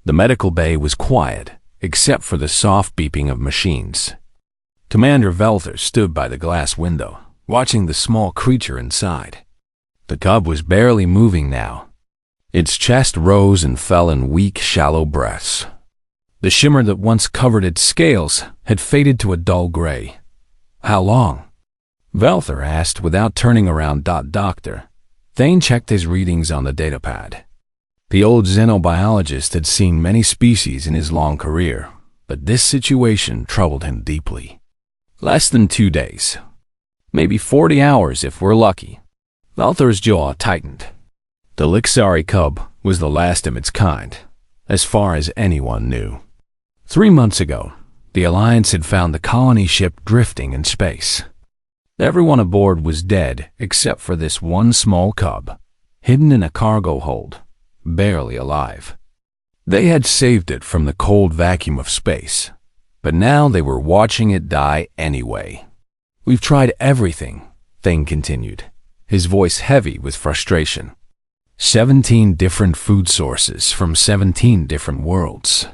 The medical bay was quiet, except for the soft beeping of machines. Commander Velther stood by the glass window, watching the small creature inside. The cub was barely moving now. Its chest rose and fell in weak, shallow breaths. The shimmer that once covered its scales had faded to a dull gray. How long? Velther asked without turning around. Doctor. Thane checked his readings on the datapad. The old xenobiologist had seen many species in his long career, but this situation troubled him deeply. Less than 2 days. Maybe 40 hours if we're lucky. Velther's jaw tightened. The Lixari cub was the last of its kind, as far as anyone knew. 3 months ago, the Alliance had found the colony ship drifting in space. Everyone aboard was dead except for this one small cub, hidden in a cargo hold, barely alive. They had saved it from the cold vacuum of space, but now they were watching it die anyway. We've tried everything, Thane continued, his voice heavy with frustration. 17 different food sources from 17 different worlds.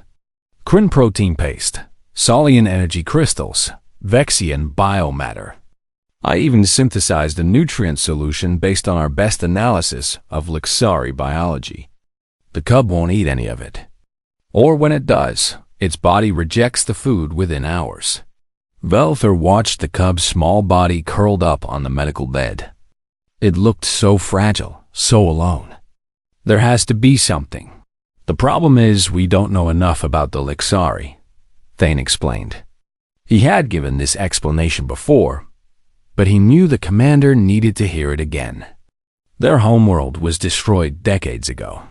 Crin protein paste, Solian energy crystals, Vexian biomatter. I even synthesized a nutrient solution based on our best analysis of Lixari biology. The cub won't eat any of it. Or when it does, its body rejects the food within hours. Velther watched the cub's small body curled up on the medical bed. It looked so fragile, so alone. There has to be something. The problem is we don't know enough about the Lixari, Thane explained. He had given this explanation before, but he knew the commander needed to hear it again. Their homeworld was destroyed decades ago.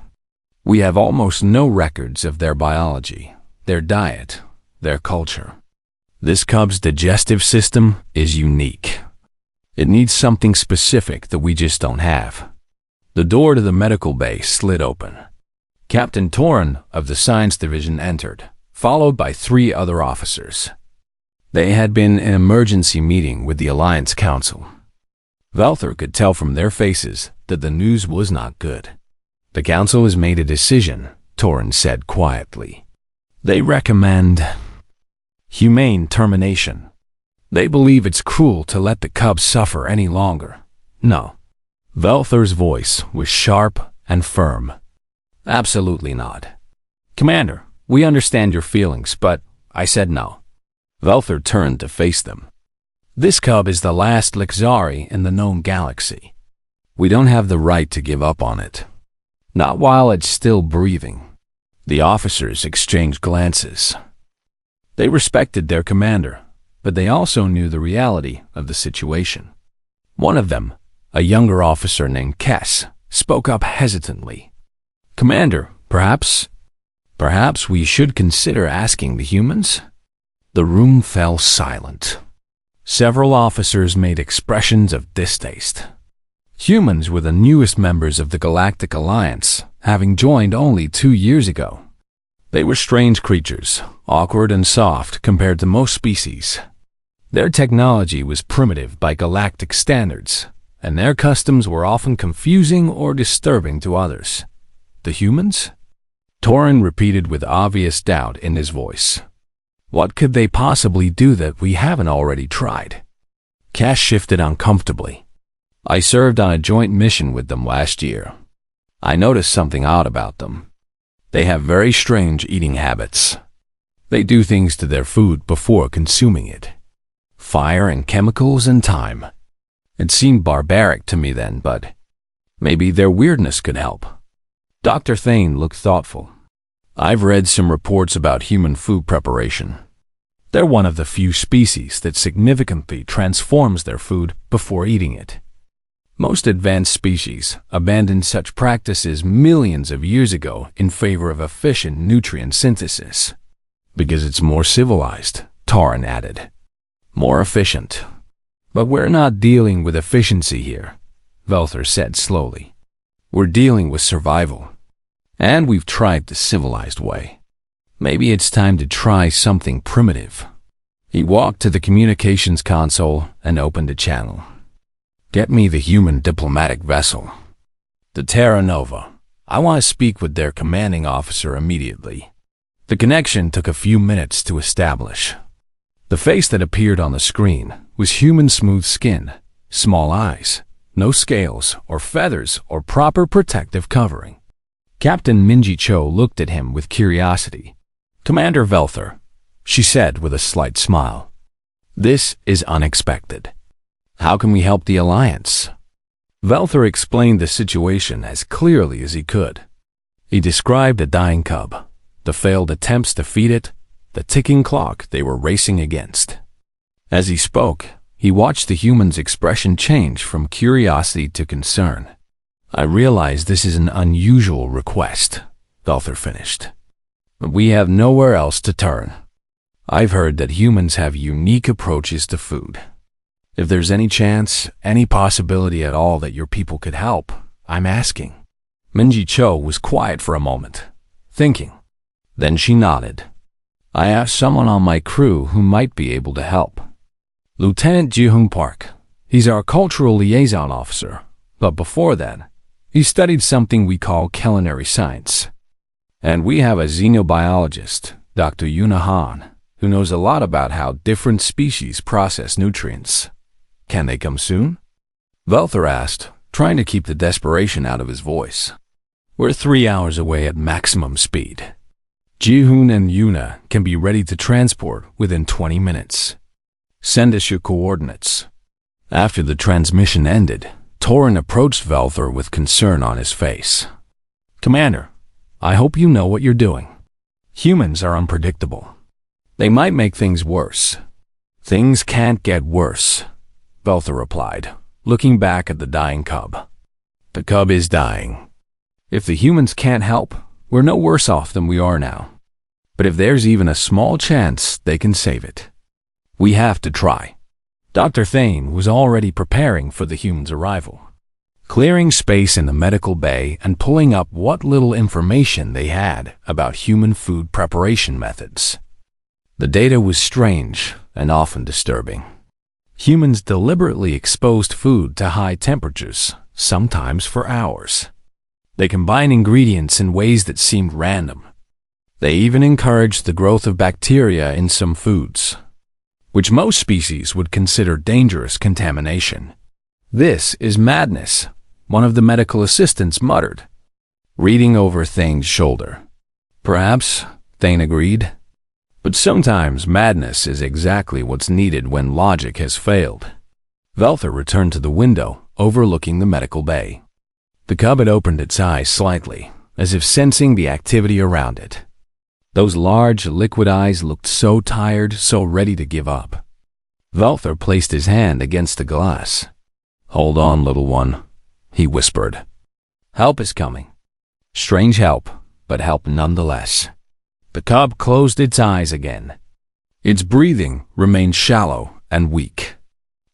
We have almost no records of their biology, their diet, their culture. This cub's digestive system is unique. It needs something specific that we just don't have. The door to the medical bay slid open. Captain Torin of the Science Division entered, followed by 3 other officers. They had been in emergency meeting with the Alliance Council. Velther could tell from their faces that the news was not good. The Council has made a decision, Torin said quietly. They recommend humane termination. They believe it's cruel to let the cub suffer any longer. No. Velther's voice was sharp and firm. Absolutely not. Commander, we understand your feelings, but I said no. Velther turned to face them. This cub is the last Lixari in the known galaxy. We don't have the right to give up on it. Not while it's still breathing. The officers exchanged glances. They respected their commander, but they also knew the reality of the situation. One of them, a younger officer named Kess, spoke up hesitantly. Commander, perhaps we should consider asking the humans? The room fell silent. Several officers made expressions of distaste. Humans were the newest members of the Galactic Alliance, having joined only 2 years ago. They were strange creatures, awkward and soft compared to most species. Their technology was primitive by galactic standards, and their customs were often confusing or disturbing to others. The humans? Torin repeated with obvious doubt in his voice. What could they possibly do that we haven't already tried? Cash shifted uncomfortably. I served on a joint mission with them last year. I noticed something odd about them. They have very strange eating habits. They do things to their food before consuming it. Fire and chemicals and time. It seemed barbaric to me then, but maybe their weirdness could help. Dr. Thane looked thoughtful. I've read some reports about human food preparation. They're one of the few species that significantly transforms their food before eating it. Most advanced species abandoned such practices millions of years ago in favor of efficient nutrient synthesis. Because it's more civilized, Torin added. More efficient. But we're not dealing with efficiency here, Velther said slowly. We're dealing with survival. And we've tried the civilized way. Maybe it's time to try something primitive. He walked to the communications console and opened a channel. Get me the human diplomatic vessel. The Terra Nova, I want to speak with their commanding officer immediately." The connection took a few minutes to establish. The face that appeared on the screen was human smooth skin, small eyes, no scales or feathers or proper protective covering. Captain Minji Cho looked at him with curiosity. "Commander Velther," she said with a slight smile, "this is unexpected. How can we help the Alliance?" Velther explained the situation as clearly as he could. He described a dying cub, the failed attempts to feed it, the ticking clock they were racing against. As he spoke, he watched the human's expression change from curiosity to concern. "I realize this is an unusual request," Velther finished, "but we have nowhere else to turn. I've heard that humans have unique approaches to food. If there's any chance, any possibility at all that your people could help, I'm asking." Minji Cho was quiet for a moment, thinking. Then she nodded. "I asked someone on my crew who might be able to help. Lieutenant Ji-Hoon Park. He's our cultural liaison officer, but before that, he studied something we call culinary science. And we have a xenobiologist, Dr. Yuna Han, who knows a lot about how different species process nutrients. Can they come soon?" Velther asked, trying to keep the desperation out of his voice. "We're 3 hours away at maximum speed. Ji-Hoon and Yuna can be ready to transport within 20 minutes. Send us your coordinates." After the transmission ended, Torin approached Velther with concern on his face. "Commander, I hope you know what you're doing. Humans are unpredictable. They might make things worse." "Things can't get worse," Velther replied, looking back at the dying cub. "The cub is dying. If the humans can't help, we're no worse off than we are now. But if there's even a small chance they can save it, we have to try." Dr. Thane was already preparing for the humans' arrival, clearing space in the medical bay and pulling up what little information they had about human food preparation methods. The data was strange and often disturbing. Humans deliberately exposed food to high temperatures, sometimes for hours. They combined ingredients in ways that seemed random. They even encouraged the growth of bacteria in some foods, which most species would consider dangerous contamination. "This is madness," one of the medical assistants muttered, reading over Thane's shoulder. "Perhaps," Thane agreed. "But sometimes madness is exactly what's needed when logic has failed." Velther returned to the window overlooking the medical bay. The cub had opened its eyes slightly, as if sensing the activity around it. Those large, liquid eyes looked so tired, so ready to give up. Velther placed his hand against the glass. "Hold on, little one," he whispered. "Help is coming. Strange help, but help nonetheless." The cub closed its eyes again. Its breathing remained shallow and weak.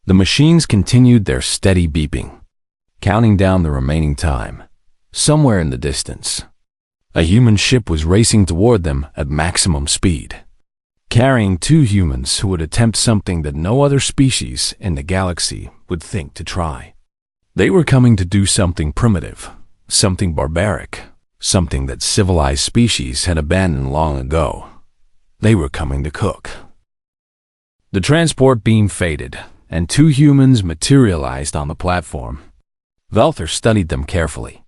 The machines continued their steady beeping, counting down the remaining time. Somewhere in the distance, a human ship was racing toward them at maximum speed, carrying 2 humans who would attempt something that no other species in the galaxy would think to try. They were coming to do something primitive, something barbaric, something that civilized species had abandoned long ago. They were coming to cook. The transport beam faded, and 2 humans materialized on the platform. Velther studied them carefully.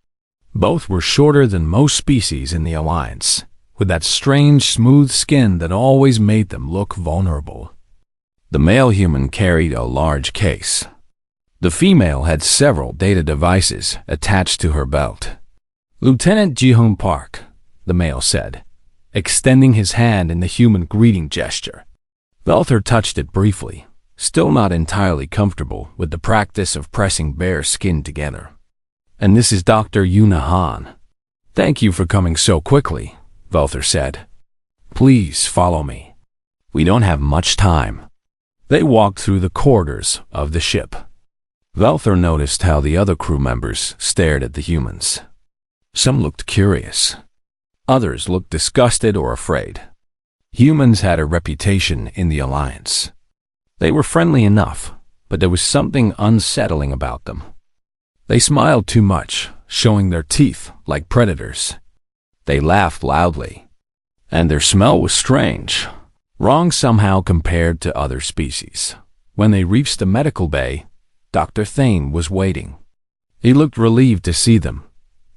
Both were shorter than most species in the Alliance, with that strange, smooth skin that always made them look vulnerable. The male human carried a large case. The female had several data devices attached to her belt. "Lieutenant Ji-Hoon Park," the male said, extending his hand in the human greeting gesture. Velther touched it briefly, still not entirely comfortable with the practice of pressing bare skin together. "And this is Dr. Yuna Han." "Thank you for coming so quickly," Velther said. "Please follow me. We don't have much time." They walked through the corridors of the ship. Velther noticed how the other crew members stared at the humans. Some looked curious. Others looked disgusted or afraid. Humans had a reputation in the Alliance. They were friendly enough, but there was something unsettling about them. They smiled too much, showing their teeth like predators. They laughed loudly, and their smell was strange, wrong somehow compared to other species. When they reached the medical bay, Dr. Thane was waiting. He looked relieved to see them,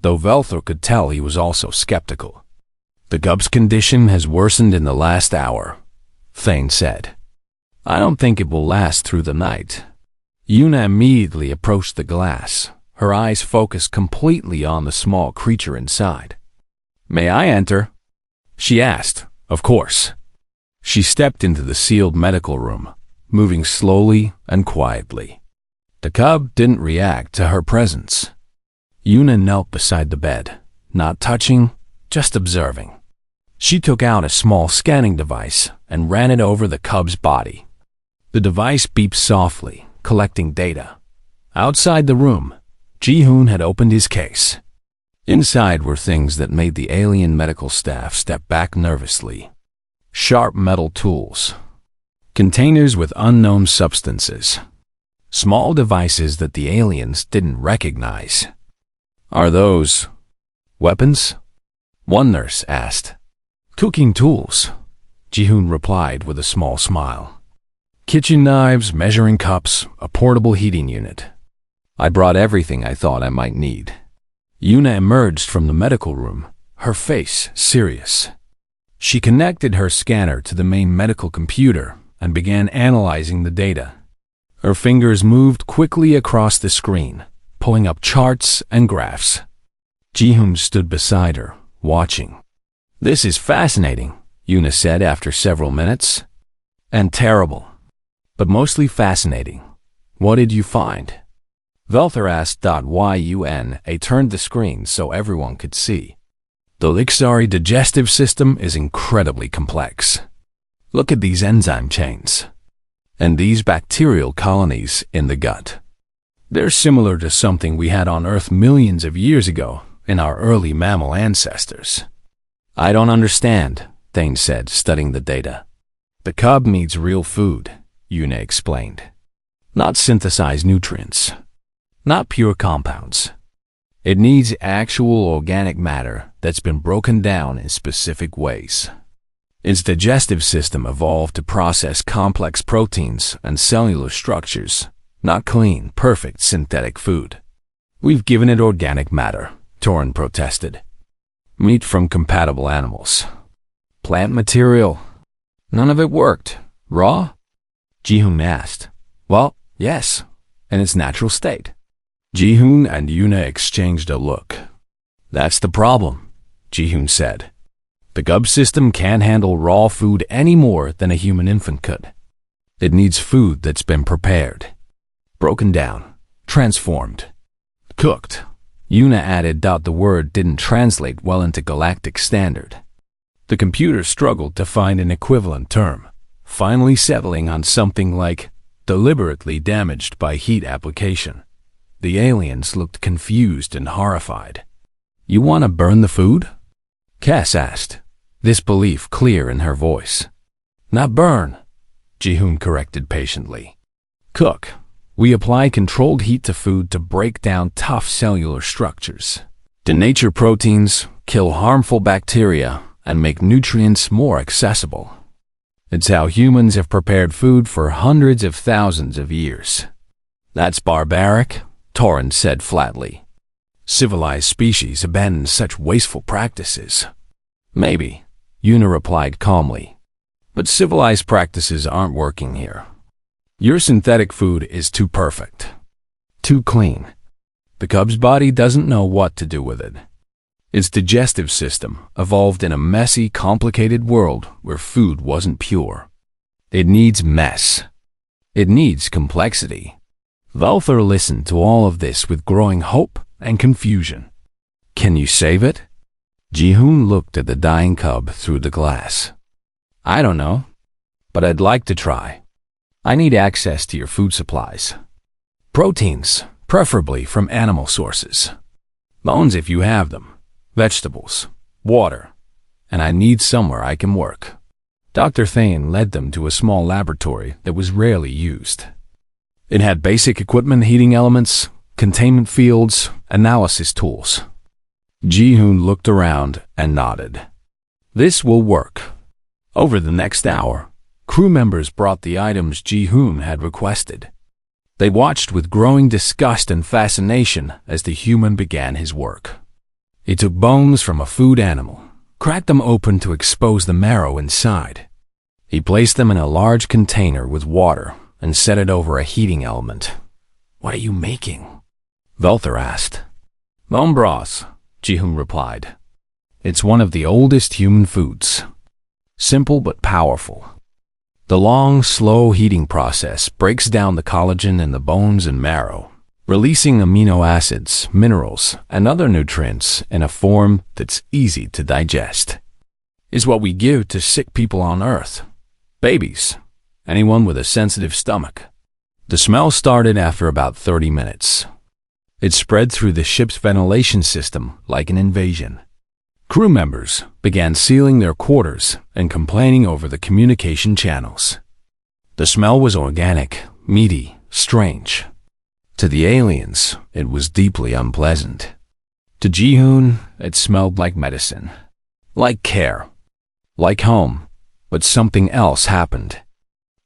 though Velthor could tell he was also skeptical. "The cub's condition has worsened in the last hour," Thane said. "I don't think it will last through the night." Una immediately approached the glass, her eyes focused completely on the small creature inside. "May I enter?" she asked. Of course. She stepped into the sealed medical room, moving slowly and quietly. The cub didn't react to her presence. Una knelt beside the bed, not touching, just observing. She took out a small scanning device and ran it over the cub's body. The device beeped softly, collecting data. Outside the room, Ji-hoon had opened his case. Inside were things that made the alien medical staff step back nervously. Sharp metal tools, containers with unknown substances, small devices that the aliens didn't recognize. "Are those weapons?" one nurse asked. "Cooking tools," Ji-hoon replied with a small smile. "Kitchen knives, measuring cups, a portable heating unit. I brought everything I thought I might need." Una emerged from the medical room, her face serious. She connected her scanner to the main medical computer and began analyzing the data. Her fingers moved quickly across the screen, pulling up charts and graphs. Ji-hoon stood beside her, watching. "This is fascinating," Una said after several minutes. "And terrible, but mostly fascinating. What did you find?" Velthor asked. Yuna turned the screen so everyone could see. "The Lixari digestive system is incredibly complex. Look at these enzyme chains. And these bacterial colonies in the gut. They're similar to something we had on Earth millions of years ago in our early mammal ancestors." "I don't understand," Thane said, studying the data. "The cub needs real food," Una explained. "Not synthesized nutrients. Not pure compounds. It needs actual organic matter that's been broken down in specific ways. Its digestive system evolved to process complex proteins and cellular structures, not clean, perfect synthetic food." "We've given it organic matter," Torin protested. "Meat from compatible animals. Plant material. None of it worked. Raw?" Ji-hoon asked. "Well, yes, in its natural state." Ji-hoon and Una exchanged a look. "That's the problem," Ji-hoon said. "The cub system can't handle raw food any more than a human infant could. It needs food that's been prepared, broken down, transformed, cooked." Una added. The word didn't translate well into Galactic Standard. The computer struggled to find an equivalent term, finally settling on something like deliberately damaged by heat application. The aliens looked confused and horrified. "You want to burn the food?" Cass asked, disbelief clear in her voice. "Not burn," Ji-hoon corrected patiently. "Cook. We apply controlled heat to food to break down tough cellular structures, denature proteins, kill harmful bacteria, and make nutrients more accessible. It's how humans have prepared food for hundreds of thousands of years." "That's barbaric," Torin said flatly. "Civilized species abandon such wasteful practices." "Maybe," Una replied calmly. "But civilized practices aren't working here. Your synthetic food is too perfect, too clean. The cub's body doesn't know what to do with it. Its digestive system evolved in a messy, complicated world where food wasn't pure. It needs mess. It needs complexity." Velthor listened to all of this with growing hope and confusion. "Can you save it?" Ji-hoon looked at the dying cub through the glass. "I don't know, but I'd like to try. I need access to your food supplies. Proteins, preferably from animal sources. Bones if you have them. Vegetables. Water. And I need somewhere I can work." Dr. Thane led them to a small laboratory that was rarely used. It had basic equipment, heating elements, containment fields, analysis tools. Ji-hoon looked around and nodded. This will work. Over the next hour, crew members brought the items Ji-hoon had requested. They watched with growing disgust and fascination as the human began his work. He took bones from a food animal, cracked them open to expose the marrow inside. He placed them in a large container with water and set it over a heating element. "What are you making?" Velther asked. "Bone broth," Ji-hoon replied. "It's one of the oldest human foods. Simple but powerful. The long, slow heating process breaks down the collagen in the bones and marrow, releasing amino acids, minerals, and other nutrients in a form that's easy to digest. It's what we give to sick people on Earth. Babies, anyone with a sensitive stomach." The smell started after about 30 minutes. It spread through the ship's ventilation system like an invasion. Crew members began sealing their quarters and complaining over the communication channels. The smell was organic, meaty, strange. To the aliens, it was deeply unpleasant. To Ji-hoon, it smelled like medicine, like care, like home. But something else happened.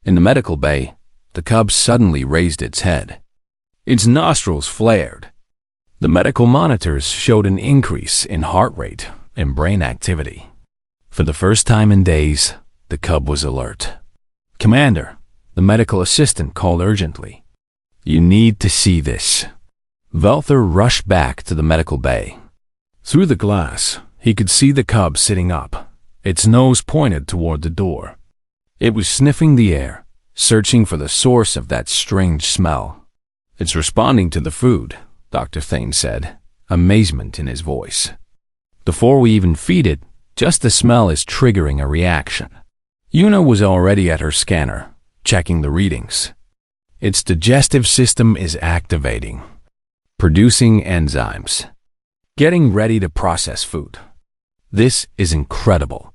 In the medical bay, the cub suddenly raised its head. Its nostrils flared. The medical monitors showed an increase in heart rate and brain activity. For the first time in days, the cub was alert. "Commander," the medical assistant called urgently. "You need to see this." Velther rushed back to the medical bay. Through the glass, he could see the cub sitting up, its nose pointed toward the door. It was sniffing the air, searching for the source of that strange smell. "It's responding to the food," Dr. Thane said, amazement in his voice. "Before we even feed it, just the smell is triggering a reaction." Yuna was already at her scanner, checking the readings. Its digestive system is activating, producing enzymes, getting ready to process food. This is incredible.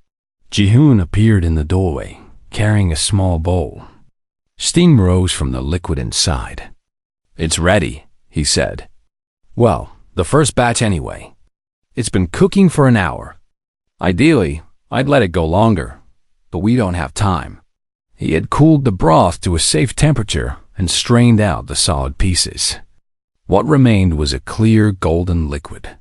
Ji-hoon appeared in the doorway, carrying a small bowl. Steam rose from the liquid inside. "It's ready," he said. "Well, the first batch anyway. It's been cooking for an hour. Ideally, I'd let it go longer, but we don't have time." He had cooled the broth to a safe temperature and strained out the solid pieces. What remained was a clear golden liquid.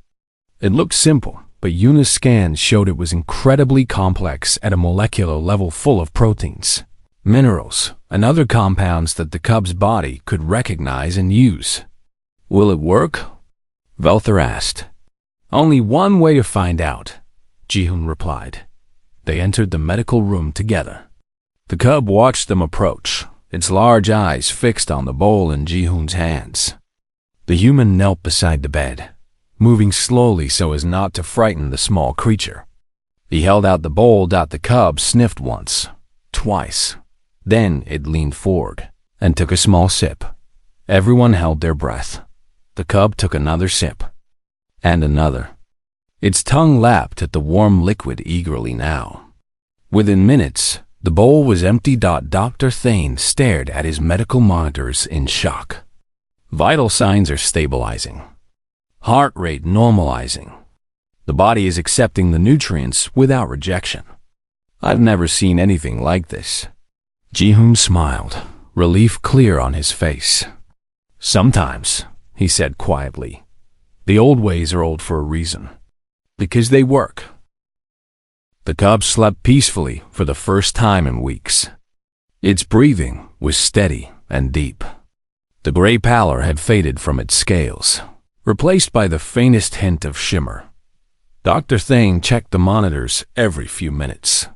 It looked simple, but Yuna's scans showed it was incredibly complex at a molecular level, full of proteins, minerals, and other compounds that the cub's body could recognize and use. "Will it work?" Velther asked. "Only one way to find out," Ji-hoon replied. They entered the medical room together. The cub watched them approach, its large eyes fixed on the bowl in Ji-hoon's hands. The human knelt beside the bed, moving slowly so as not to frighten the small creature. He held out the bowl. The cub sniffed once, twice. Then it leaned forward and took a small sip. Everyone held their breath. The cub took another sip, and another. Its tongue lapped at the warm liquid eagerly now. Within minutes, the bowl was empty. Dr. Thane stared at his medical monitors in shock. Vital signs are stabilizing. Heart rate normalizing. The body is accepting the nutrients without rejection. I've never seen anything like this. Ji-hoon smiled, relief clear on his face. "Sometimes," he said quietly, "the old ways are old for a reason. Because they work." The cub slept peacefully for the first time in weeks. Its breathing was steady and deep. The gray pallor had faded from its scales, replaced by the faintest hint of shimmer. Dr. Thane checked the monitors every few minutes,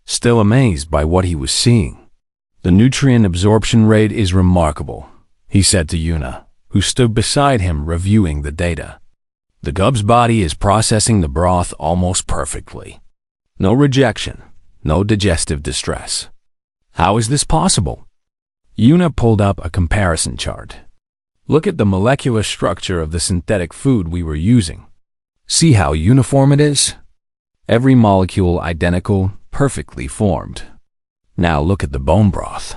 still amazed by what he was seeing. "The nutrient absorption rate is remarkable," he said to Yuna, who stood beside him reviewing the data. "The cub's body is processing the broth almost perfectly. No rejection, no digestive distress. How is this possible?" Yuna pulled up a comparison chart. "Look at the molecular structure of the synthetic food we were using. See how uniform it is? Every molecule identical, perfectly formed. Now look at the bone broth."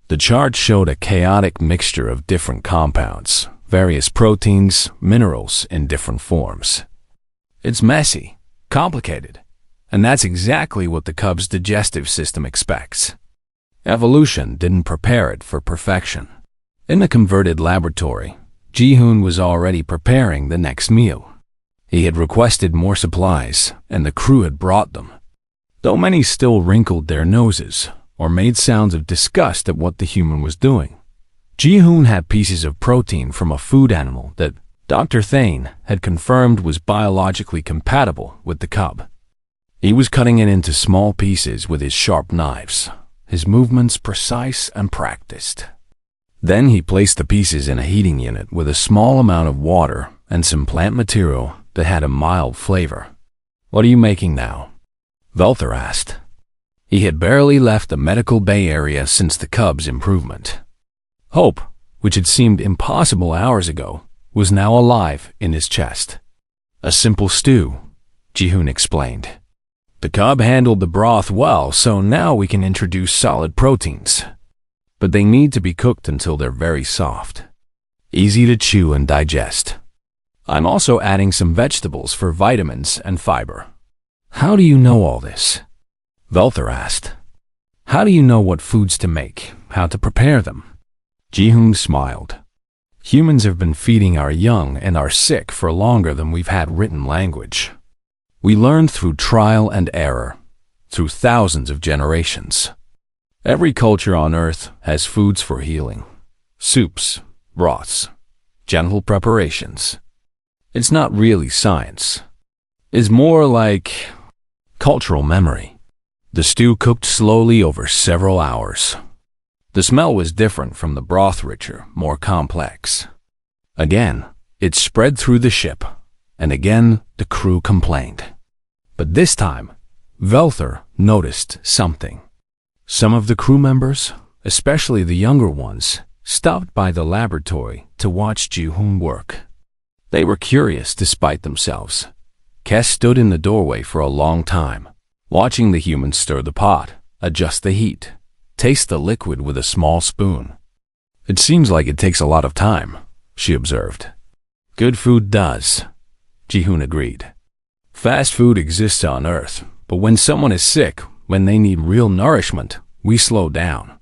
The chart showed a chaotic mixture of different compounds, various proteins, minerals in different forms. It's messy, complicated, and that's exactly what the cub's digestive system expects. Evolution didn't prepare it for perfection. In the converted laboratory, Ji-hoon was already preparing the next meal. He had requested more supplies, and the crew had brought them. Though many still wrinkled their noses or made sounds of disgust at what the human was doing, Ji-hoon had pieces of protein from a food animal that Dr. Thane had confirmed was biologically compatible with the cub. He was cutting it into small pieces with his sharp knives, his movements precise and practiced. Then he placed the pieces in a heating unit with a small amount of water and some plant material that had a mild flavor. "What are you making now?" Velther asked. He had barely left the medical bay area since the cub's improvement. Hope, which had seemed impossible hours ago, was now alive in his chest. "A simple stew," Ji-hoon explained. "The cub handled the broth well, so now we can introduce solid proteins. But they need to be cooked until they're very soft, easy to chew and digest. I'm also adding some vegetables for vitamins and fiber." "How do you know all this?" Velther asked. "How do you know what foods to make, how to prepare them?" Ji-hoon smiled. "Humans have been feeding our young and our sick for longer than we've had written language. We learned through trial and error, through thousands of generations. Every culture on Earth has foods for healing, soups, broths, gentle preparations. It's not really science. It's more like cultural memory." The stew cooked slowly over several hours. The smell was different from the broth, richer, more complex. Again, it spread through the ship, and again the crew complained. But this time, Velther noticed something. Some of the crew members, especially the younger ones, stopped by the laboratory to watch Ji-hoon work. They were curious despite themselves. Kes stood in the doorway for a long time, watching the human stir the pot, adjust the heat, taste the liquid with a small spoon. "It seems like it takes a lot of time," she observed. "Good food does," Ji-hoon agreed. "Fast food exists on Earth, but when someone is sick, when they need real nourishment, we slow down.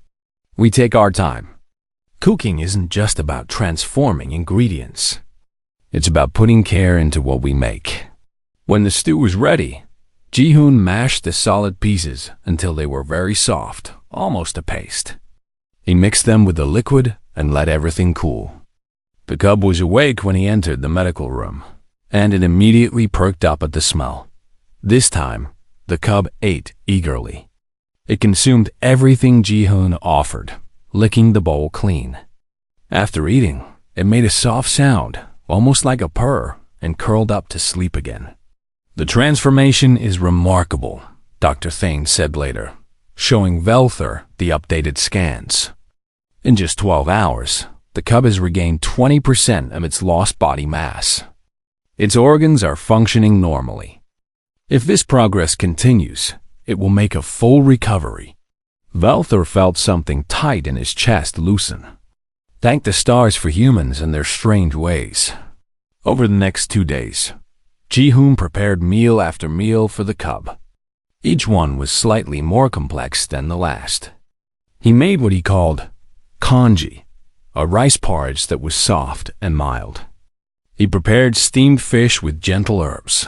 We take our time. Cooking isn't just about transforming ingredients. It's about putting care into what we make." When the stew was ready, Ji-hoon mashed the solid pieces until they were very soft, almost a paste. He mixed them with the liquid and let everything cool. The cub was awake when he entered the medical room, and it immediately perked up at the smell. This time, the cub ate eagerly. It consumed everything Ji-hoon offered, licking the bowl clean. After eating, it made a soft sound, almost like a purr, and curled up to sleep again. "The transformation is remarkable," Dr. Thane said later, showing Velther the updated scans. "In just 12 hours, the cub has regained 20% of its lost body mass. Its organs are functioning normally. If this progress continues, it will make a full recovery." Velther felt something tight in his chest loosen. Thank the stars for humans and their strange ways. Over the next 2 days, Ji-hoon prepared meal after meal for the cub. Each one was slightly more complex than the last. He made what he called congee, a rice porridge that was soft and mild. He prepared steamed fish with gentle herbs.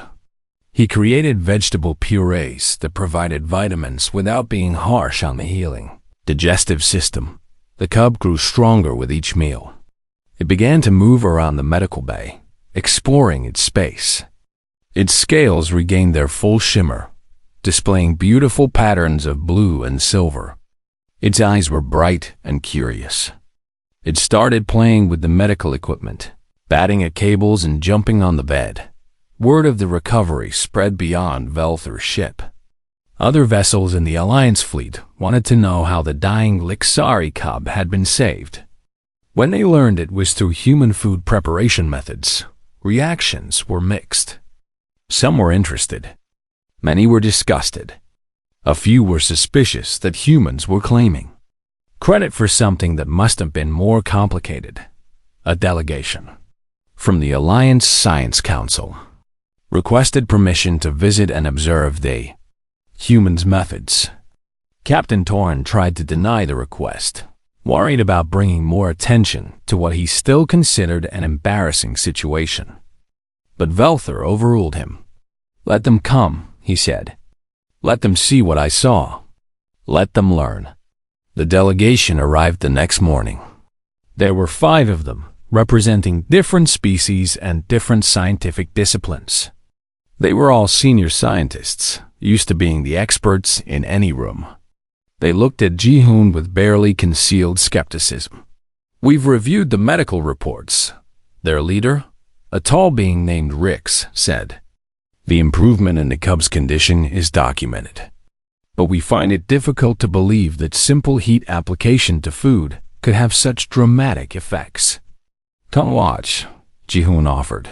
He created vegetable purees that provided vitamins without being harsh on the healing digestive system. The cub grew stronger with each meal. It began to move around the medical bay, exploring its space. Its scales regained their full shimmer, displaying beautiful patterns of blue and silver. Its eyes were bright and curious. It started playing with the medical equipment, batting at cables and jumping on the bed. Word of the recovery spread beyond Velther's ship. Other vessels in the Alliance fleet wanted to know how the dying Lixari cub had been saved. When they learned it was through human food preparation methods, reactions were mixed. Some were interested. Many were disgusted. A few were suspicious that humans were claiming credit for something that must have been more complicated. A delegation from the Alliance Science Council requested permission to visit and observe the humans' methods. Captain Torn tried to deny the request, worried about bringing more attention to what he still considered an embarrassing situation. But Velther overruled him. "Let them come," he said. "Let them see what I saw. Let them learn." The delegation arrived the next morning. There were 5 of them, representing different species and different scientific disciplines. They were all senior scientists, used to being the experts in any room. They looked at Ji-hoon with barely concealed skepticism. "We've reviewed the medical reports," their leader, a tall being named Rix, said. "The improvement in the cub's condition is documented. But we find it difficult to believe that simple heat application to food could have such dramatic effects." "Come watch," Ji-hoon offered.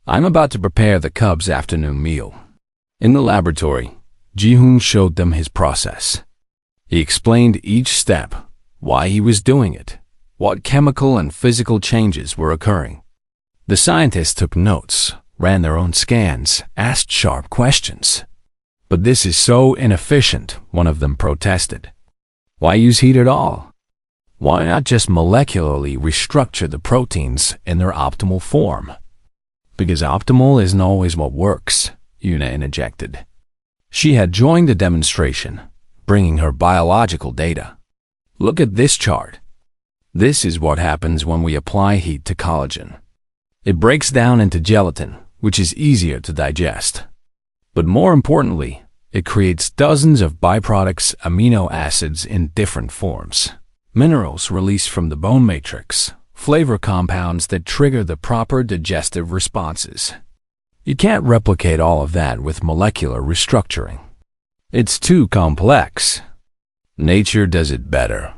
"I'm about to prepare the cub's afternoon meal." In the laboratory, Ji-hoon showed them his process. He explained each step, why he was doing it, what chemical and physical changes were occurring. The scientists took notes, ran their own scans, asked sharp questions. "But this is so inefficient," one of them protested. "Why use heat at all? Why not just molecularly restructure the proteins in their optimal form?" "Because optimal isn't always what works," Yuna interjected. She had joined the demonstration, bringing her biological data. "Look at this chart. This is what happens when we apply heat to collagen. It breaks down into gelatin, which is easier to digest. But more importantly, it creates dozens of byproducts, amino acids in different forms, minerals released from the bone matrix, flavor compounds that trigger the proper digestive responses. You can't replicate all of that with molecular restructuring. It's too complex. Nature does it better."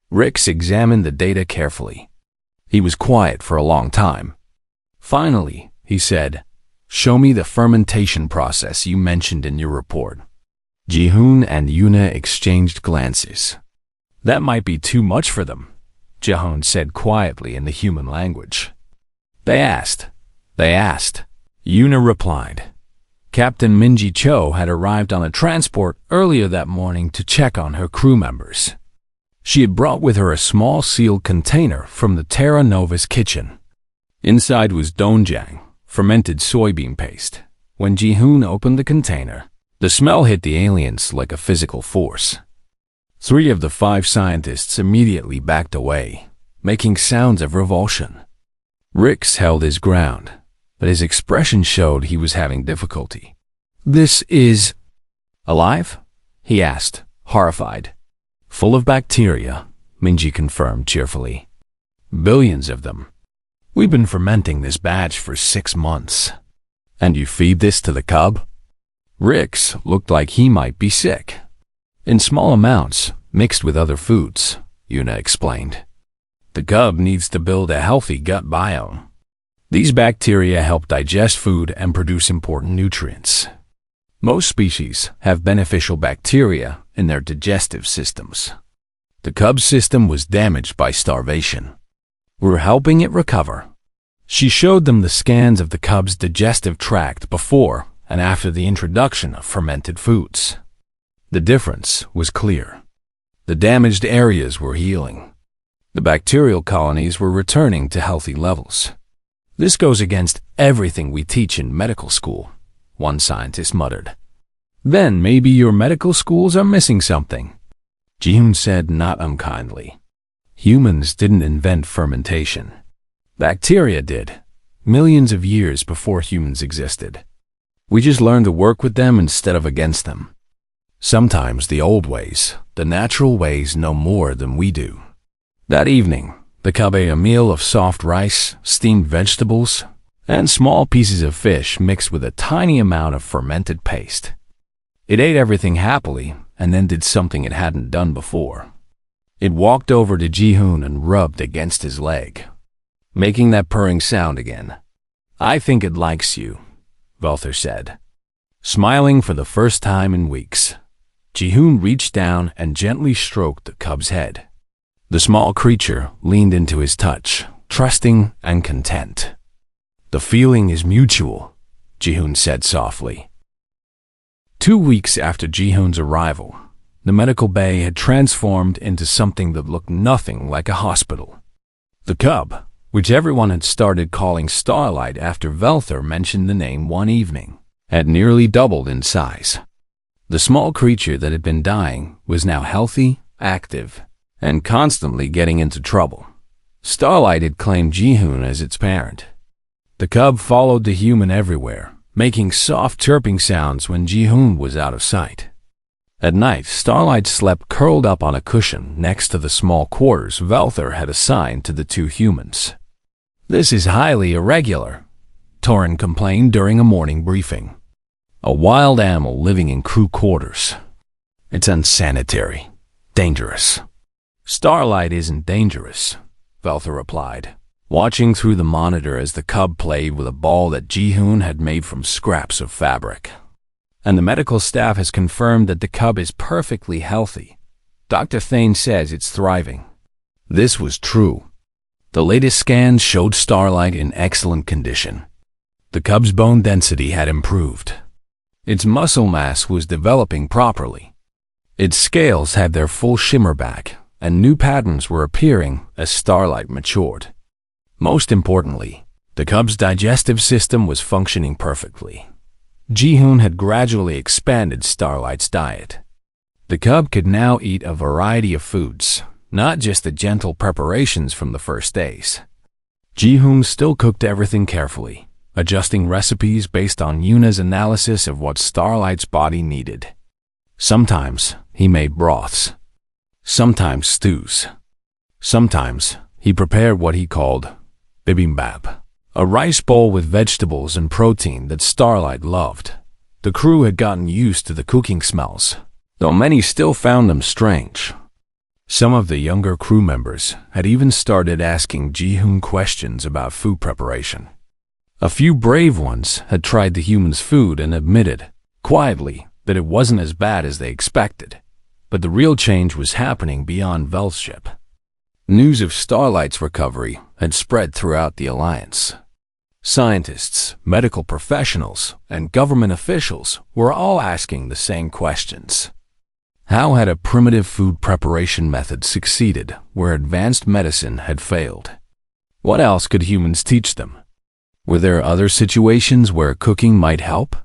Rix examined the data carefully. He was quiet for a long time. Finally, he said, "Show me the fermentation process you mentioned in your report." Ji-hoon and Yuna exchanged glances. "That might be too much for them," Ji-hoon said quietly in the human language. They asked. Yuna replied. Captain Minji Cho had arrived on a transport earlier that morning to check on her crew members. She had brought with her a small sealed container from the Terra Nova's kitchen. Inside was doenjang, fermented soybean paste. When Ji-hoon opened the container, the smell hit the aliens like a physical force. 3 of the 5 scientists immediately backed away, making sounds of revulsion. Rix held his ground, but his expression showed he was having difficulty. "This is alive?" he asked, horrified. "Full of bacteria," Minji confirmed cheerfully. "Billions of them. We've been fermenting this batch for 6 months. And you feed this to the cub?" Rix looked like he might be sick. "In small amounts, mixed with other foods," Yuna explained. "The cub needs to build a healthy gut biome. These bacteria help digest food and produce important nutrients. Most species have beneficial bacteria in their digestive systems. The cub's system was damaged by starvation. We're helping it recover." She showed them the scans of the cub's digestive tract before and after the introduction of fermented foods. The difference was clear. The damaged areas were healing. The bacterial colonies were returning to healthy levels. "This goes against everything we teach in medical school," one scientist muttered. "Then maybe your medical schools are missing something," Ji-hoon said not unkindly. "Humans didn't invent fermentation. Bacteria did, millions of years before humans existed. We just learned to work with them instead of against them. Sometimes the old ways, the natural ways, know more than we do." That evening, the cub ate a meal of soft rice, steamed vegetables, and small pieces of fish mixed with a tiny amount of fermented paste. It ate everything happily and then did something it hadn't done before. It walked over to Ji-hoon and rubbed against his leg, making that purring sound again. "I think it likes you," Velther said. Smiling for the first time in weeks, Ji-hoon reached down and gently stroked the cub's head. The small creature leaned into his touch, trusting and content. The feeling is mutual, Ji-hoon said softly. 2 weeks after Ji-hoon's arrival, the medical bay had transformed into something that looked nothing like a hospital. The cub, which everyone had started calling Starlight after Velther mentioned the name one evening, had nearly doubled in size. The small creature that had been dying was now healthy, active, and constantly getting into trouble. Starlight had claimed Ji-hoon as its parent. The cub followed the human everywhere, making soft chirping sounds when Ji-hoon was out of sight. At night, Starlight slept curled up on a cushion next to the small quarters Velther had assigned to the two humans. "This is highly irregular," Torin complained during a morning briefing. "A wild animal living in crew quarters. It's unsanitary, dangerous." "Starlight isn't dangerous," Velther replied, watching through the monitor as the cub played with a ball that Ji-hoon had made from scraps of fabric. "And the medical staff has confirmed that the cub is perfectly healthy. Dr. Thane says it's thriving." This was true. The latest scans showed Starlight in excellent condition. The cub's bone density had improved. Its muscle mass was developing properly. Its scales had their full shimmer back, and new patterns were appearing as Starlight matured. Most importantly, the cub's digestive system was functioning perfectly. Ji-hoon had gradually expanded Starlight's diet. The cub could now eat a variety of foods, not just the gentle preparations from the first days. Ji-hoon still cooked everything carefully, adjusting recipes based on Yuna's analysis of what Starlight's body needed. Sometimes he made broths, sometimes stews. Sometimes he prepared what he called bibimbap, a rice bowl with vegetables and protein that Starlight loved. The crew had gotten used to the cooking smells, though many still found them strange. Some of the younger crew members had even started asking Ji-hoon questions about food preparation. A few brave ones had tried the humans' food and admitted, quietly, that it wasn't as bad as they expected. But the real change was happening beyond Vel's ship. News of Starlight's recovery had spread throughout the Alliance. Scientists, medical professionals, and government officials were all asking the same questions. How had a primitive food preparation method succeeded where advanced medicine had failed? What else could humans teach them? Were there other situations where cooking might help?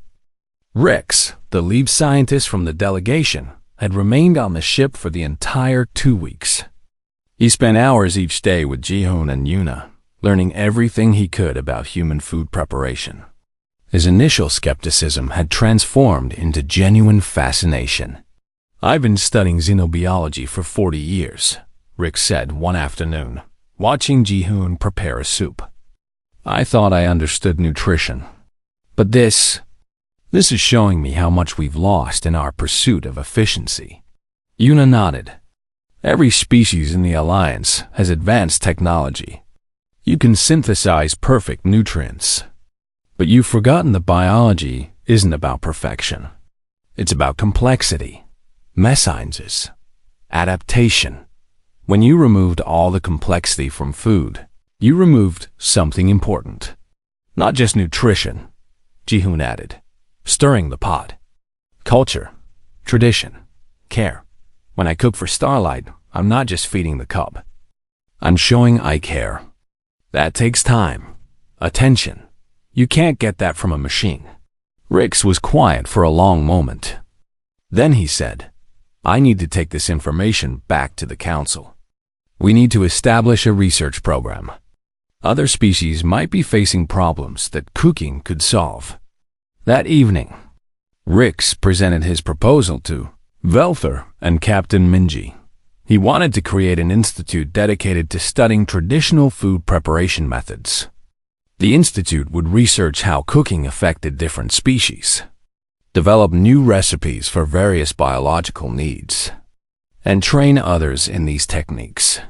Rix, the lead scientist from the delegation, had remained on the ship for the entire 2 weeks. He spent hours each day with Ji-hoon and Yuna, learning everything he could about human food preparation. His initial skepticism had transformed into genuine fascination. "I've been studying xenobiology for 40 years, Rick said one afternoon, watching Ji-hoon prepare a soup. "I thought I understood nutrition. But this is showing me how much we've lost in our pursuit of efficiency." Yuna nodded. "Every species in the Alliance has advanced technology. You can synthesize perfect nutrients. But you've forgotten that biology isn't about perfection. It's about complexity, messenges, adaptation. When you removed all the complexity from food, you removed something important. Not just nutrition," Ji-hoon added, stirring the pot. "Culture, tradition, care. When I cook for Starlight, I'm not just feeding the cub. I'm showing I care. That takes time, attention. You can't get that from a machine." Rix was quiet for a long moment. Then he said, "I need to take this information back to the council. We need to establish a research program. Other species might be facing problems that cooking could solve." That evening, Rix presented his proposal to Velther and Captain Minji. He wanted to create an institute dedicated to studying traditional food preparation methods. The institute would research how cooking affected different species, develop new recipes for various biological needs, and train others in these techniques.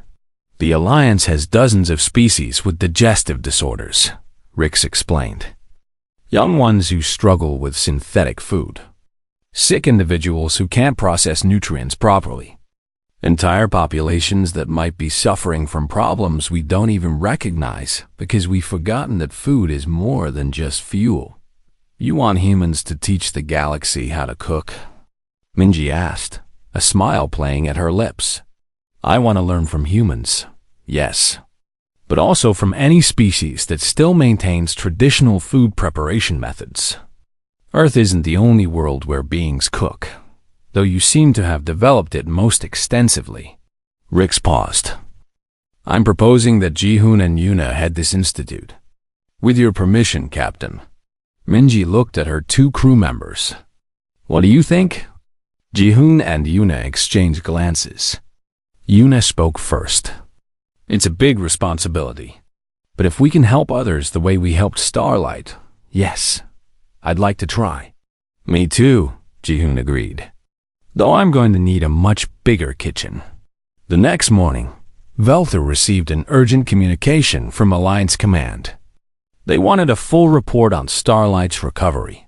"The Alliance has dozens of species with digestive disorders," Rix explained. "Young ones who struggle with synthetic food. Sick individuals who can't process nutrients properly. Entire populations that might be suffering from problems we don't even recognize because we've forgotten that food is more than just fuel. You want humans to teach the galaxy how to cook? Minji asked, a smile playing at her lips. I want to learn from humans, yes, but also from any species that still maintains traditional food preparation methods. Earth isn't the only world where beings cook, though you seem to have developed it most extensively. Rix paused. I'm proposing that Ji-hoon and Yuna head this institute. With your permission, Captain. Minji looked at her two crew members. What do you think? Ji-hoon and Yuna exchanged glances. Yuna spoke first. It's a big responsibility, but if we can help others the way we helped Starlight, yes, I'd like to try. Me too, Ji-hoon agreed. Though I'm going to need a much bigger kitchen. The next morning, Velther received an urgent communication from Alliance Command. They wanted a full report on Starlight's recovery.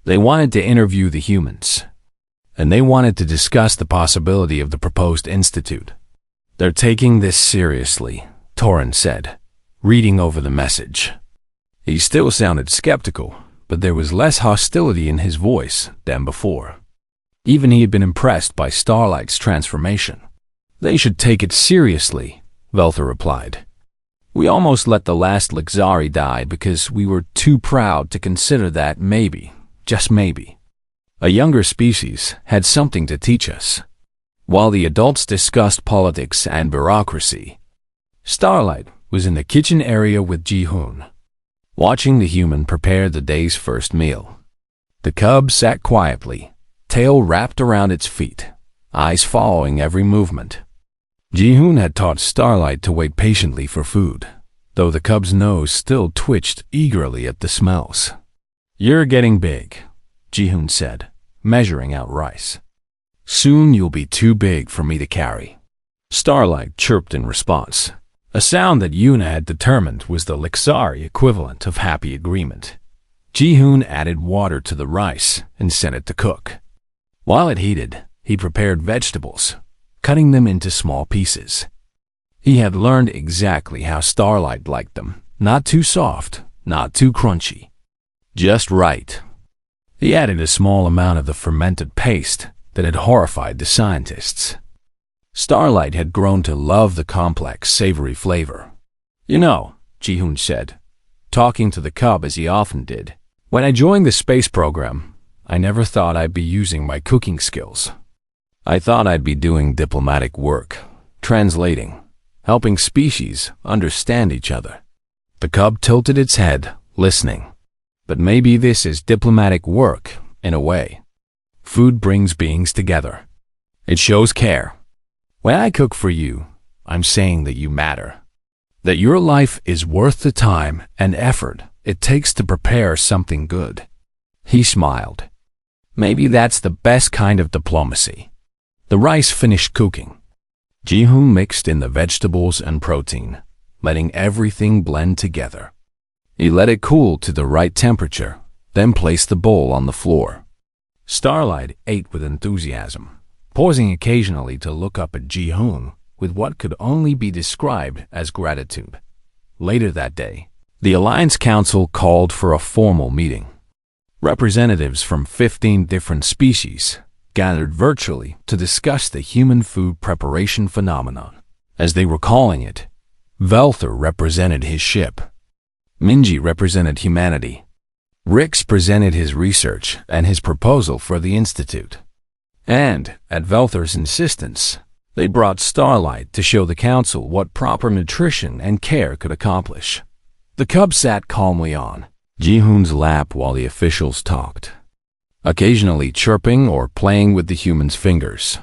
They wanted to interview the humans. And they wanted to discuss the possibility of the proposed institute. They're taking this seriously, Torrin said, reading over the message. He still sounded skeptical, but there was less hostility in his voice than before. Even he had been impressed by Starlight's transformation. They should take it seriously, Velther replied. We almost let the last Lixari die because we were too proud to consider that maybe, just maybe, a younger species had something to teach us. While the adults discussed politics and bureaucracy, Starlight was in the kitchen area with Ji-hoon, watching the human prepare the day's first meal. The cub sat quietly, tail wrapped around its feet, eyes following every movement. Ji-hoon had taught Starlight to wait patiently for food, though the cub's nose still twitched eagerly at the smells. You're getting big, Ji-hoon said, measuring out rice. Soon you'll be too big for me to carry. Starlight chirped in response, a sound that Yuna had determined was the Lixari equivalent of happy agreement. Ji-hoon added water to the rice and set it to cook. While it heated, he prepared vegetables, cutting them into small pieces. He had learned exactly how Starlight liked them, not too soft, not too crunchy. Just right. He added a small amount of the fermented paste that had horrified the scientists. Starlight had grown to love the complex, savory flavor. You know, Ji-hoon said, talking to the cub as he often did, when I joined the space program, I never thought I'd be using my cooking skills. I thought I'd be doing diplomatic work, translating, helping species understand each other. The cub tilted its head, listening. But maybe this is diplomatic work, in a way. Food brings beings together. It shows care. When I cook for you, I'm saying that you matter. That your life is worth the time and effort it takes to prepare something good. He smiled. Maybe that's the best kind of diplomacy. The rice finished cooking. Ji-hoon mixed in the vegetables and protein, letting everything blend together. He let it cool to the right temperature, then placed the bowl on the floor. Starlight ate with enthusiasm, pausing occasionally to look up at Ji-hoon with what could only be described as gratitude. Later that day, the Alliance Council called for a formal meeting. Representatives from 15 different species gathered virtually to discuss the human food preparation phenomenon. As they were calling it, Velther represented his ship. Minji represented humanity. Rix presented his research and his proposal for the institute. And, at Velther's insistence, they brought Starlight to show the council what proper nutrition and care could accomplish. The cub sat calmly on Ji-hoon's lap while the officials talked, occasionally chirping or playing with the human's fingers.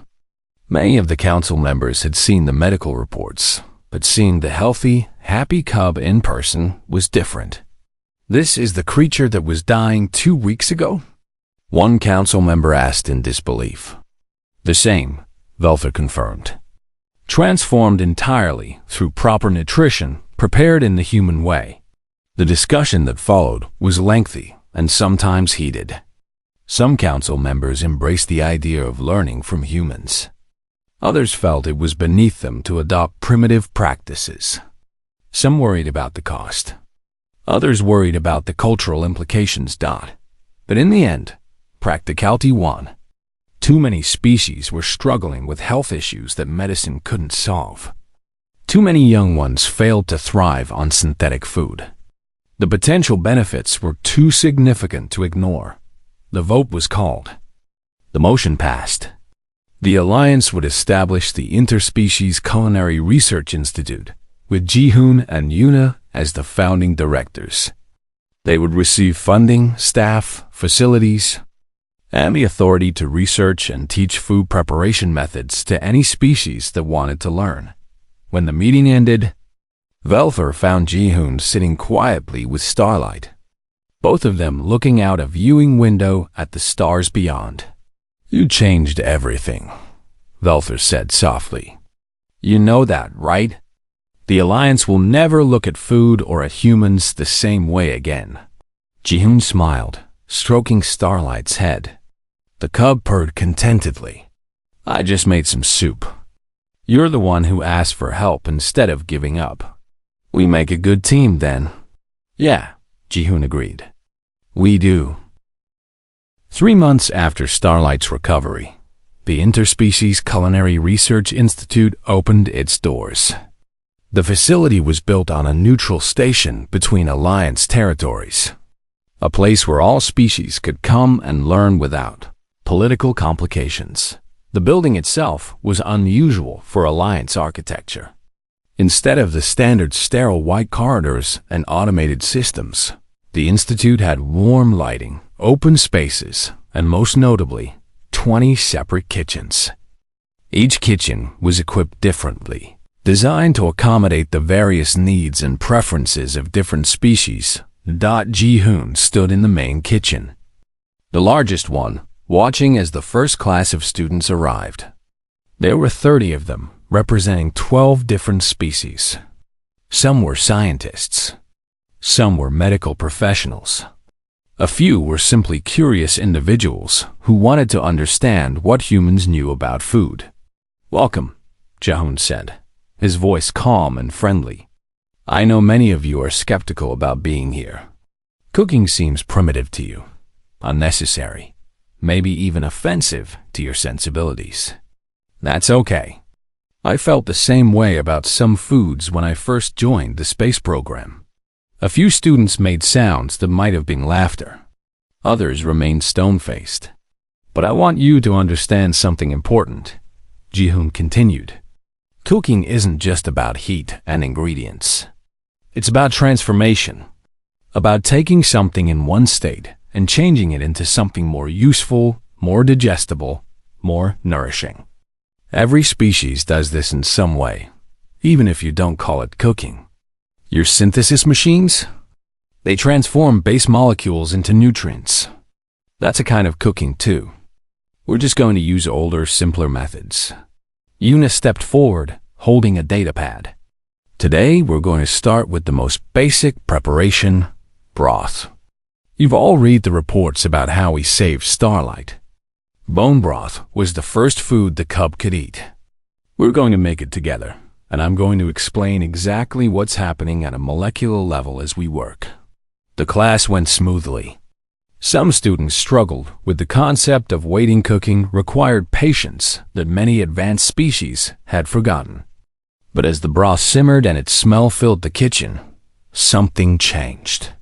Many of the council members had seen the medical reports, but seeing the healthy, happy cub in person was different. This is the creature that was dying 2 weeks ago? One council member asked in disbelief. The same, Velther confirmed. Transformed entirely through proper nutrition prepared in the human way. The discussion that followed was lengthy and sometimes heated. Some council members embraced the idea of learning from humans. Others felt it was beneath them to adopt primitive practices. Some worried about the cost. Others worried about the cultural implications. But in the end, practicality won. Too many species were struggling with health issues that medicine couldn't solve. Too many young ones failed to thrive on synthetic food. The potential benefits were too significant to ignore. The vote was called. The motion passed. The Alliance would establish the Interspecies Culinary Research Institute, with Ji-hoon and Yuna as the founding directors. They would receive funding, staff, facilities, and the authority to research and teach food preparation methods to any species that wanted to learn. When the meeting ended, Velfer found Ji-hoon sitting quietly with Starlight, both of them looking out a viewing window at the stars beyond. "You changed everything," Velfer said softly. "You know that, right? The Alliance will never look at food or at humans the same way again." Ji-hoon smiled, stroking Starlight's head. The cub purred contentedly. "I just made some soup. You're the one who asked for help instead of giving up. We make a good team then." "Yeah," Ji-hoon agreed. "We do." 3 months after Starlight's recovery, the Interspecies Culinary Research Institute opened its doors. The facility was built on a neutral station between Alliance territories, a place where all species could come and learn without political complications. The building itself was unusual for Alliance architecture. Instead of the standard sterile white corridors and automated systems, the Institute had warm lighting, open spaces, and most notably, 20 separate kitchens. Each kitchen was equipped differently, designed to accommodate the various needs and preferences of different species. Ji-hoon stood in the main kitchen, the largest one, watching as the first class of students arrived. There were 30 of them, representing 12 different species. Some were scientists. Some were medical professionals. A few were simply curious individuals who wanted to understand what humans knew about food. "Welcome," Ji-hoon said, his voice calm and friendly. "I know many of you are skeptical about being here. Cooking seems primitive to you, unnecessary, maybe even offensive to your sensibilities. That's okay. I felt the same way about some foods when I first joined the space program." A few students made sounds that might have been laughter. Others remained stone-faced. "But I want you to understand something important," Ji-hoon continued. "Cooking isn't just about heat and ingredients. It's about transformation, about taking something in one state and changing it into something more useful, more digestible, more nourishing. Every species does this in some way, even if you don't call it cooking. Your synthesis machines? They transform base molecules into nutrients. That's a kind of cooking too. We're just going to use older, simpler methods." Yuna stepped forward, holding a data pad. "Today, we're going to start with the most basic preparation, broth. You've all read the reports about how we saved Starlight. Bone broth was the first food the cub could eat. We're going to make it together, and I'm going to explain exactly what's happening at a molecular level as we work." The class went smoothly. Some students struggled with the concept of waiting. Cooking required patience that many advanced species had forgotten. But as the broth simmered and its smell filled the kitchen, something changed.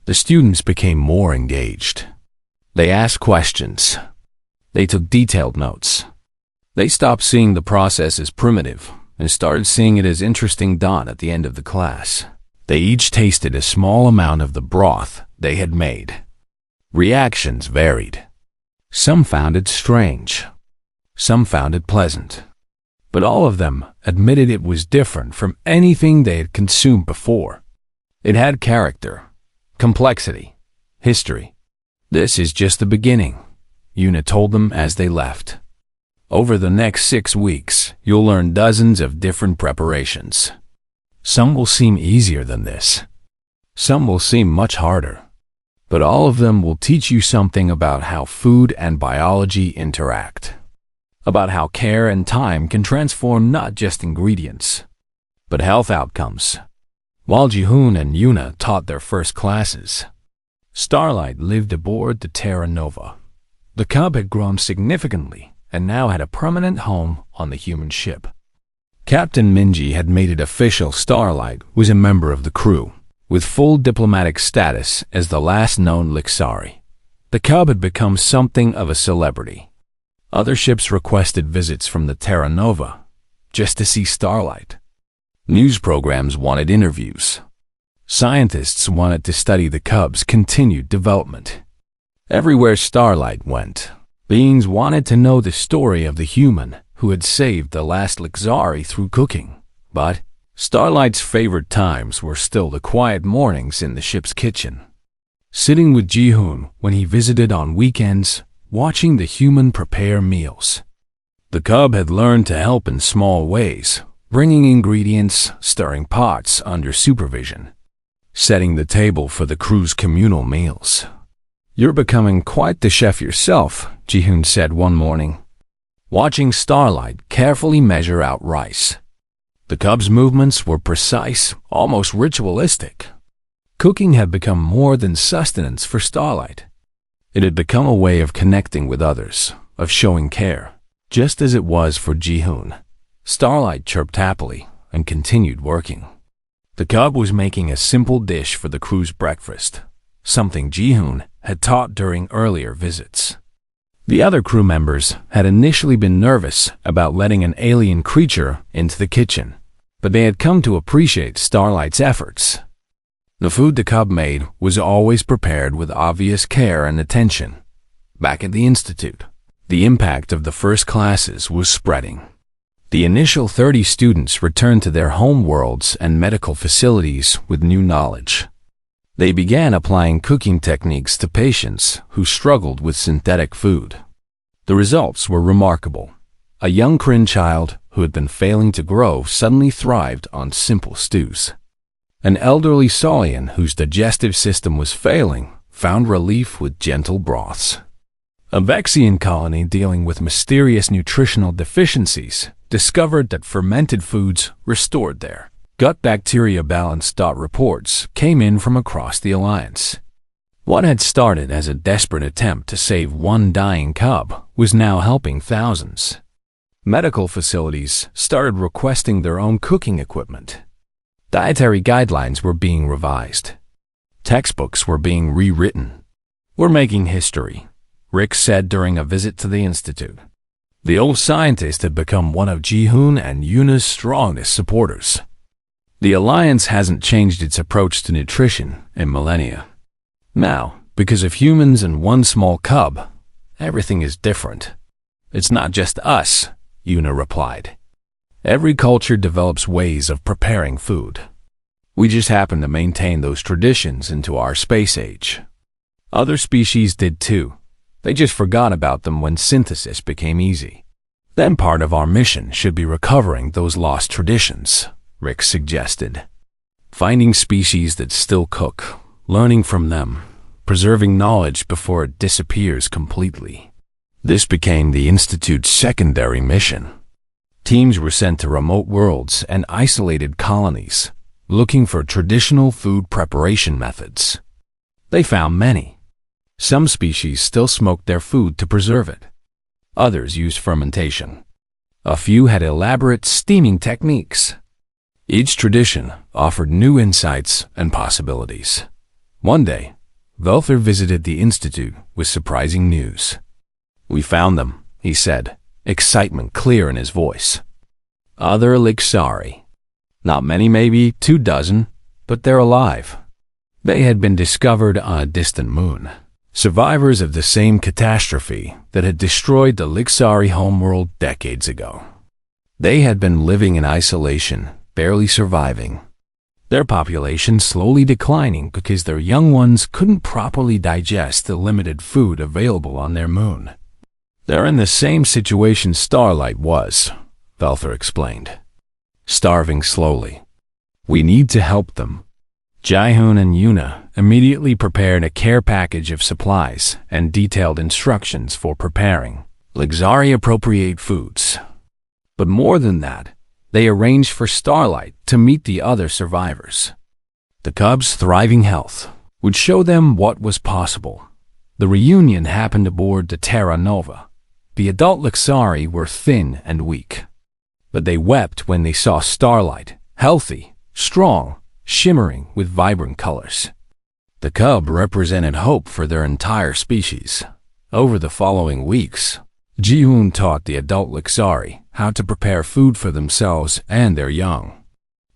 The students became more engaged. They asked questions. They took detailed notes. They stopped seeing the process as primitive and started seeing it as interesting. At the end of the class, they each tasted a small amount of the broth they had made. Reactions varied. Some found it strange. Some found it pleasant. But all of them admitted it was different from anything they had consumed before. It had character, complexity, history. "This is just the beginning," Yuna told them as they left. "Over the next 6 weeks, you'll learn dozens of different preparations. Some will seem easier than this. Some will seem much harder. But all of them will teach you something about how food and biology interact. about how care and time can transform not just ingredients, but health outcomes. While Jihoon and Yuna taught their first classes, Starlight lived aboard the Terra Nova. The cub had grown significantly and now had a permanent home on the human ship. Captain Minji had made it official Starlight was a member of the crew, with full diplomatic status as the last known Lixari. The cub had become something of a celebrity. Other ships requested visits from the Terra Nova just to see Starlight. News programs wanted interviews. Scientists wanted to study the cub's continued development. Everywhere Starlight went, beings wanted to know the story of the human who had saved the last Lixari through cooking. But Starlight's favorite times were still the quiet mornings in the ship's kitchen, sitting with Jihoon when he visited on weekends, watching the human prepare meals. The cub had learned to help in small ways, bringing ingredients, stirring pots under supervision, setting the table for the crew's communal meals. "You're becoming quite the chef yourself," Jihoon said one morning, watching Starlight carefully measure out rice. The cub's movements were precise, almost ritualistic. Cooking had become more than sustenance for Starlight. It had become a way of connecting with others, of showing care, just as it was for Jihoon. Starlight chirped happily and continued working. The cub was making a simple dish for the crew's breakfast, something Jihoon had taught during earlier visits. The other crew members had initially been nervous about letting an alien creature into the kitchen, but they had come to appreciate Starlight's efforts. The food the cub made was always prepared with obvious care and attention. Back at the Institute, the impact of the first classes was spreading. The initial 30 students returned to their home worlds and medical facilities with new knowledge. They began applying cooking techniques to patients who struggled with synthetic food. The results were remarkable. A young Kryn child who had been failing to grow suddenly thrived on simple stews. An elderly Saulian whose digestive system was failing found relief with gentle broths. A Vexian colony dealing with mysterious nutritional deficiencies discovered that fermented foods restored their gut bacteria balance. Reports came in from across the Alliance. What had started as a desperate attempt to save one dying cub was now helping thousands. Medical facilities started requesting their own cooking equipment. Dietary guidelines were being revised. Textbooks were being rewritten. "We're making history," Rick said during a visit to the Institute. The old scientist had become one of Jihoon and Yuna's strongest supporters. The Alliance hasn't changed its approach to nutrition in millennia. Now, because of humans and one small cub, everything is different. "It's not just us," Yuna replied. "Every culture develops ways of preparing food. We just happen to maintain those traditions into our space age. Other species did too. They just forgot about them when synthesis became easy. Then part of our mission should be recovering those lost traditions," Rick suggested. "Finding species that still cook, learning from them, preserving knowledge before it disappears completely." This became the Institute's secondary mission. Teams were sent to remote worlds and isolated colonies, looking for traditional food preparation methods. They found many. Some species still smoked their food to preserve it. Others used fermentation. A few had elaborate steaming techniques. Each tradition offered new insights and possibilities. One day, Velther visited the Institute with surprising news. "We found them," he said, excitement clear in his voice. "Other Lixari. Not many, maybe 24, but they're alive." They had been discovered on a distant moon, survivors of the same catastrophe that had destroyed the Lixari homeworld decades ago. They had been living in isolation, barely surviving. Their population slowly declining because their young ones couldn't properly digest the limited food available on their moon. "They're in the same situation Starlight was," Velther explained. "Starving slowly. We need to help them." Jihoon and Yuna immediately prepared a care package of supplies and detailed instructions for preparing. Lixari appropriate foods. But more than that, they arranged for Starlight to meet the other survivors. The cubs' thriving health would show them what was possible. The reunion happened aboard the Terra Nova. The adult Lixari were thin and weak, but they wept when they saw Starlight, healthy, strong, shimmering with vibrant colors. The cub represented hope for their entire species. Over the following weeks, Ji-hoon taught the adult Lixari how to prepare food for themselves and their young.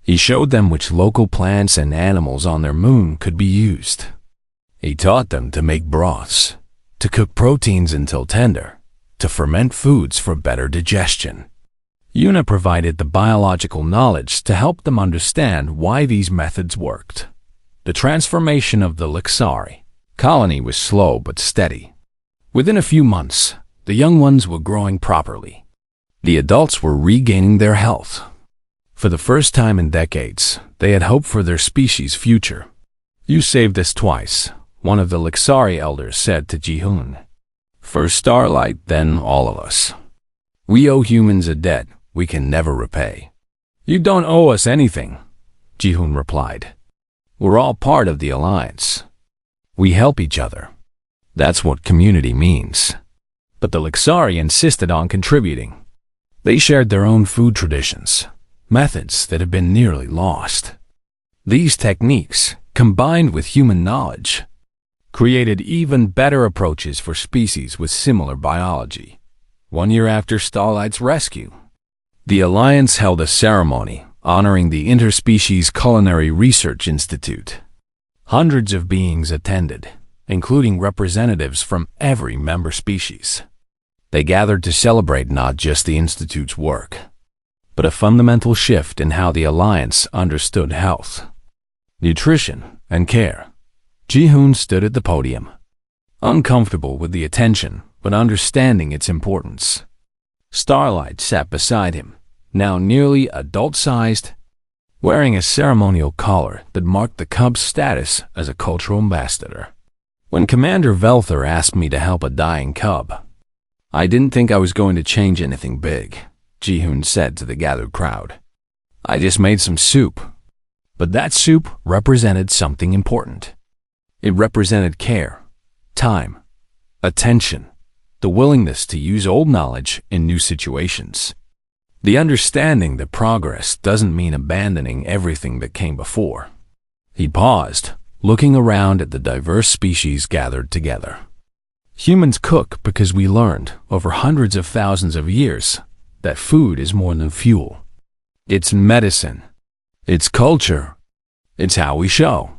He showed them which local plants and animals on their moon could be used. He taught them to make broths, to cook proteins until tender, to ferment foods for better digestion. Yuna provided the biological knowledge to help them understand why these methods worked. The transformation of the Lixari colony was slow but steady. Within a few months, the young ones were growing properly. The adults were regaining their health. For the first time in decades, they had hope for their species' future. "You saved us twice," one of the Lixari elders said to Ji-hoon. "First Starlight, then all of us. We owe humans a debt we can never repay." "You don't owe us anything," Ji-hoon replied. "We're all part of the alliance. We help each other. That's what community means." But the Lixari insisted on contributing. They shared their own food traditions, methods that have been nearly lost. These techniques, combined with human knowledge, created even better approaches for species with similar biology. 1 year after Starlight's rescue, the Alliance held a ceremony honoring the Interspecies Culinary Research Institute. Hundreds of beings attended, including representatives from every member species. They gathered to celebrate not just the Institute's work, but a fundamental shift in how the Alliance understood health, nutrition, and care. Ji-hoon stood at the podium, uncomfortable with the attention, but understanding its importance. Starlight sat beside him, now nearly adult-sized, wearing a ceremonial collar that marked the cub's status as a cultural ambassador. When Commander Velther asked me to help a dying cub, I didn't think I was going to change anything big, Ji-hoon said to the gathered crowd. I just made some soup. But that soup represented something important. It represented care, time, attention, the willingness to use old knowledge in new situations. The understanding that progress doesn't mean abandoning everything that came before. He paused, looking around at the diverse species gathered together. Humans cook because we learned, over hundreds of thousands of years, that food is more than fuel. It's medicine. It's culture. It's how we show.